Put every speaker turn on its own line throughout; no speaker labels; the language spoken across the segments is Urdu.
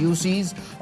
UCs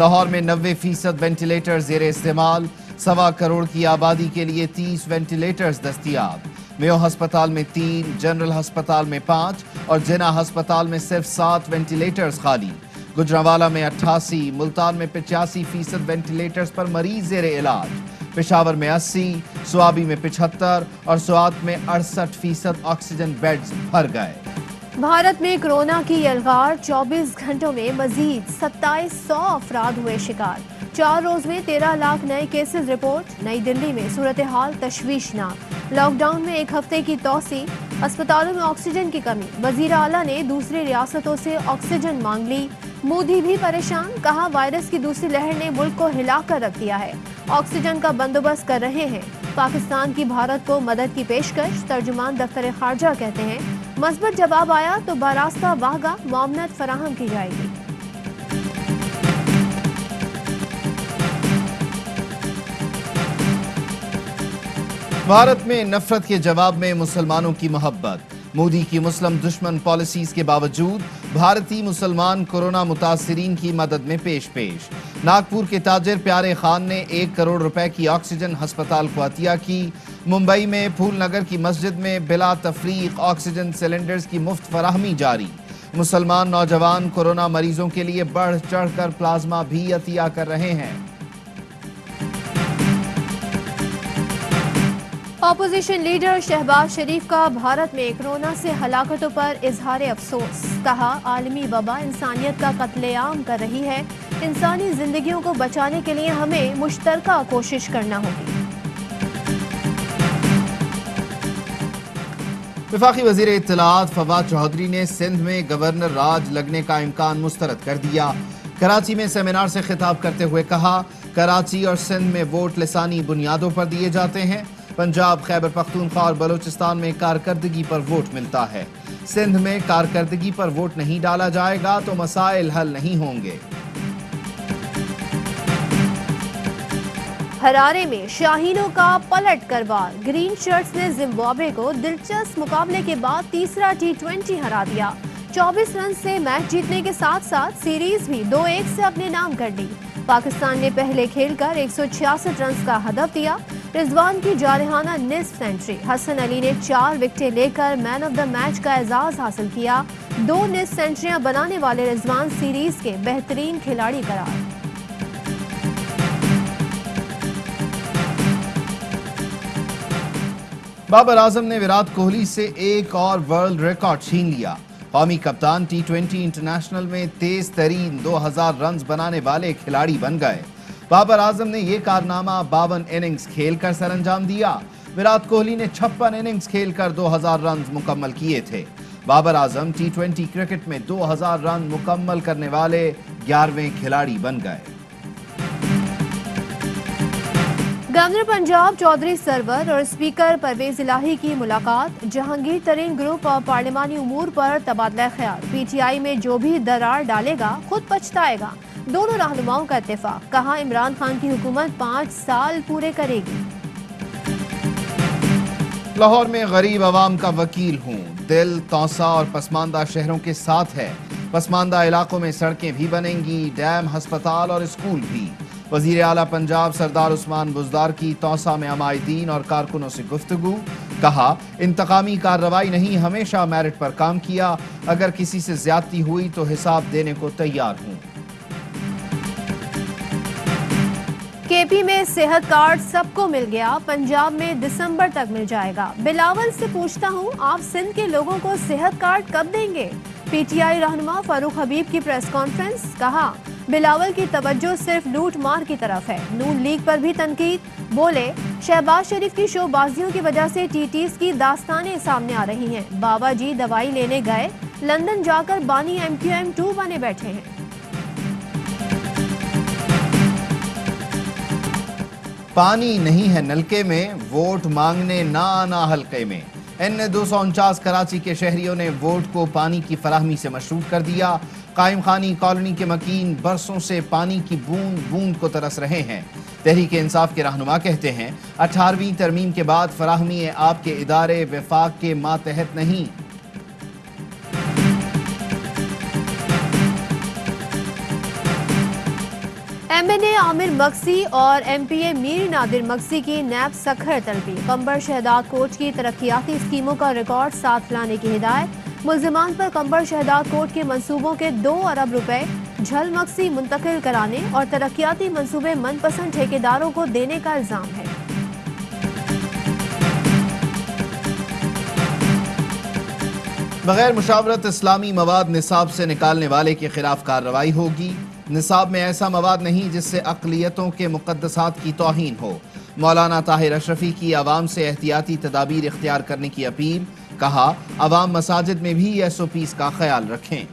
لاہور میں 90% وینٹیلیٹر زیر استعمال، 1.25 کروڑ کی آبادی کے لیے 30 وینٹیلیٹرز دستیاب۔ میو ہسپتال میں 3، جنرل ہسپتال میں 5 اور جناح ہسپتال میں صرف 7 وینٹیلیٹرز خالی۔ گجرانوالہ میں 88، ملتان میں 85% وینٹیلیٹرز پر مریض زیر علاج۔ پشاور میں 80، سوابی میں 75 اور سوات میں 68% آکسیجن بیڈز بھر گئے۔
بھارت میں کورونا کی یلغار، 24 گھنٹوں میں مزید 2700 افراد ہوئے شکار۔ 4 روز میں 13 لاکھ نئے کیسز رپورٹ۔ نئی دلی میں صورتحال تشویشناک، لاک ڈاؤن میں 1 ہفتے کی توسیع۔ اسپتالوں میں آکسیجن کی کمی، وزیر اعلیٰ نے دوسری ریاستوں سے آکسیجن مانگ لی۔ مودی بھی پریشان، کہا وائرس کی دوسری لہر نے ملک کو ہلا کر رکھ دیا ہے، آکسیجن کا بندوبست کر رہے ہیں۔ پاکستان کی بھارت کو مدد کی پیشکش، ترجمان دفتر خارجہ کہتے ہیں مثبت جواب آیا تو براستہ واہگہ معاونت فراہم کی جائے گی۔
بھارت میں نفرت کے جواب میں مسلمانوں کی محبت، مودی کی مسلم دشمن پالیسیز کے باوجود بھارتی مسلمان کورونا متاثرین کی مدد میں پیش۔ ناگپور کے تاجر پیارے خان نے 1 کروڑ روپے کی آکسیجن ہسپتال کو عطیہ کی۔ ممبئی میں پھول نگر کی مسجد میں بلا تفریق آکسیجن سلنڈرز کی مفت فراہمی جاری۔ مسلمان نوجوان کورونا مریضوں کے لیے بڑھ چڑھ کر پلازما بھی عطیہ کر رہے ہیں۔
اپوزیشن لیڈر شہباز شریف کا بھارت میں کورونا سے ہلاکتوں پر اظہار افسوس، کہا عالمی وبا انسانیت کا قتل عام کر رہی ہے، انسانی زندگیوں کو بچانے کے لیے ہمیں مشترکہ کوشش کرنا ہوگی۔
وفاقی وزیر اطلاعات فواد چودھری نے سندھ میں گورنر راج لگنے کا امکان مسترد کر دیا۔ کراچی میں سیمینار سے خطاب کرتے ہوئے کہا کراچی اور سندھ میں ووٹ لسانی بنیادوں پر دیے جاتے ہیں، پنجاب، خیبر پختونخوا اور بلوچستان میں کارکردگی پر ووٹ ملتا ہے، سندھ میں کارکردگی پر ووٹ نہیں ڈالا جائے گا تو مسائل حل نہیں ہوں گے۔
ہرارے میں شاہینوں کا پلٹ کر وار، گرین شرٹس نے زمبابوے کو دلچسپ مقابلے کے بعد تیسرا T20 ہرا دیا۔ 24 رن سے میچ جیتنے کے ساتھ ساتھ سیریز بھی 2-1 سے اپنے نام کر لی۔ پاکستان نے پہلے کھیل کر 166 رنز کا ہدف دیا۔ رضوان کی جارحانہ نصف سینچری، حسن علی نے 4 وکٹیں لے کر مین آف دا میچ کا اعزاز حاصل کیا۔ 2 نصف سینچریاں بنانے والے رضوان سیریز کے بہترین کھلاڑی قرار۔
بابر اعظم نے وراٹ کوہلی سے ایک اور ورلڈ ریکارڈ چھین لیا۔ قومی کپتان T20 انٹرنیشنل میں تیز ترین 2000 رنز بنانے والے کھلاڑی بن گئے۔ بابر اعظم نے یہ کارنامہ 52 اننگز کھیل کر سر انجام دیا۔ وراٹ کوہلی نے 56 اننگز کھیل کر 2000 رنز مکمل کیے تھے۔ بابر اعظم T20 کرکٹ میں 2000 رن مکمل کرنے والے 11ویں کھلاڑی بن گئے۔
گورنر پنجاب چودھری سرور اور اسپیکر پرویز الہی کی ملاقات، جہانگیر ترین گروپ اور پارلیمانی امور پر تبادلہ خیال۔ پی ٹی آئی میں جو بھی درار ڈالے گا خود پچھتائے گا، دونوں رہنماؤں کا اتفاق، کہا عمران خان کی حکومت 5 سال پورے کرے گی۔
لاہور میں غریب عوام کا وکیل ہوں، دل توسا اور پسماندہ شہروں کے ساتھ ہے، پسماندہ علاقوں میں سڑکیں بھی بنیں گی، ڈیم، ہسپتال اور اسکول بھی۔ وزیر اعلیٰ پنجاب سردار عثمان بزدار کی توسا میں عمائدین اور کارکنوں سے گفتگو، کہا انتقامی کارروائی نہیں، ہمیشہ میرٹ پر کام کیا، اگر کسی سے زیادتی ہوئی تو حساب دینے کو تیار ہوں۔
کے پی میں صحت کارڈ سب کو مل گیا، پنجاب میں دسمبر تک مل جائے گا۔ بلاول سے پوچھتا ہوں آپ سندھ کے لوگوں کو صحت کارڈ کب دیں گے؟ پی ٹی آئی رہنما فاروق حبیب کی پریس کانفرنس، کہا بلاول کی توجہ صرف لوٹ مار کی طرف ہے۔ نون لیگ پر بھی تنقید، بولے شہباز شریف کی شو بازیوں کی وجہ سے ٹی ٹیز کی داستانیں سامنے آ رہی ہیں۔ بابا جی دوائی لینے گئے، لندن جا کر بانی MQM2 بنے بیٹھے ہیں۔
پانی نہیں ہے نلکے میں، ووٹ مانگنے نہ آنا حلقے میں۔ N249 کراچی کے شہریوں نے ووٹ کو پانی کی فراہمی سے مشروط کر دیا۔ قائم خانی کالونی کے مکین برسوں سے پانی کی بوند بوند کو ترس رہے ہیں۔ تحریک انصاف کے رہنما کہتے ہیں 18ویں ترمیم کے بعد فراہمی آب کے ادارے وفاق کے ماتحت نہیں۔
MNA عامر مقصی اور MPA میر نادر مقصی کی نیب سکھر طلبی. قمبر شہداد کوٹ کی ترقیاتی اسکیموں کا ریکارڈ ساتھ لانے کی ہدایت. ملزمان پر قمبر شہداد کوٹ کے منصوبوں کے 2 ارب روپے جھل مقصی منتقل کرانے اور ترقیاتی منصوبے من پسند ٹھیکیداروں کو دینے کا الزام ہے.
بغیر مشاورت اسلامی مواد نصاب سے نکالنے والے کے خلاف کارروائی ہوگی. نصاب میں ایسا مواد نہیں جس سے اقلیتوں کے مقدسات کی توہین ہو. مولانا طاہر اشرفی کی عوام سے احتیاطی تدابیر اختیار کرنے کی اپیل. کہا عوام مساجد میں بھی SOPs کا خیال رکھیں.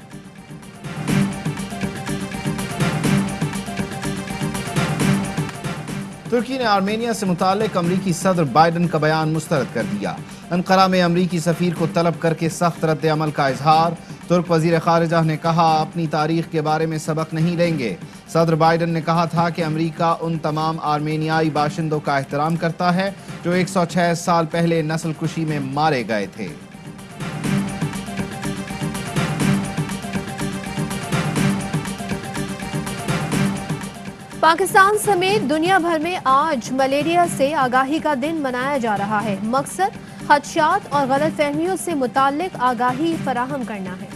ترکی نے آرمینیا سے متعلق امریکی صدر بائیڈن کا بیان مسترد کر دیا. انقرہ میں امریکی سفیر کو طلب کر کے سخت رد عمل کا اظہار. ترک وزیر خارجہ نے کہا اپنی تاریخ کے بارے میں سبق نہیں لیں گے. صدر بائیڈن نے کہا تھا کہ امریکہ ان تمام آرمینیائی باشندوں کا احترام کرتا ہے جو 106 سال پہلے نسل کشی میں مارے گئے تھے.
پاکستان سمیت دنیا بھر میں آج ملیریا سے آگاہی کا دن منایا جا رہا ہے. مقصد خدشات اور غلط فہمیوں سے متعلق آگاہی فراہم کرنا ہے.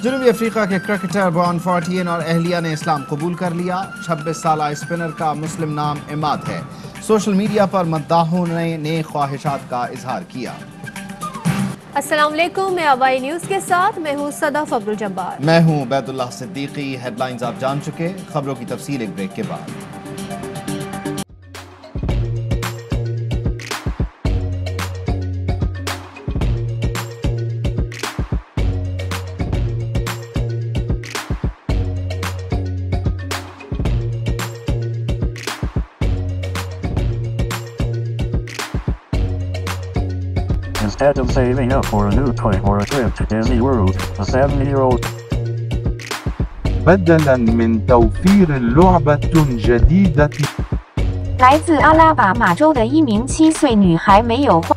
جنوبی افریقہ کے کرکٹر بران فارٹین اور اہلیہ نے اسلام قبول کر لیا. 26 سالہ اسپنر کا مسلم نام عماد ہے. سوشل میڈیا پر مداحوں نے نیک خواہشات کا اظہار کیا.
السلام علیکم، میں آوائی نیوز کے ساتھ میں ہوں صدف عبدالجبار.
میں ہوں عبید اللہ صدیقی. ہیڈ لائنز آپ جان چکے، خبروں کی تفصیل ایک بریک کے بعد.
Instead of saving up for a new toy or a trip to Disney World, a 7-year-old
بدلاً من توفير لعبة جديدة
来自阿拉巴马州的一名7岁女孩没有花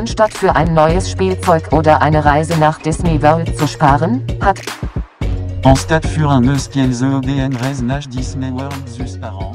Anstatt für ein neues Spielzeug oder eine Reise nach Disney World zu sparen, hat
En stade für un eus kiel zo den reis nach Disney World zus par an.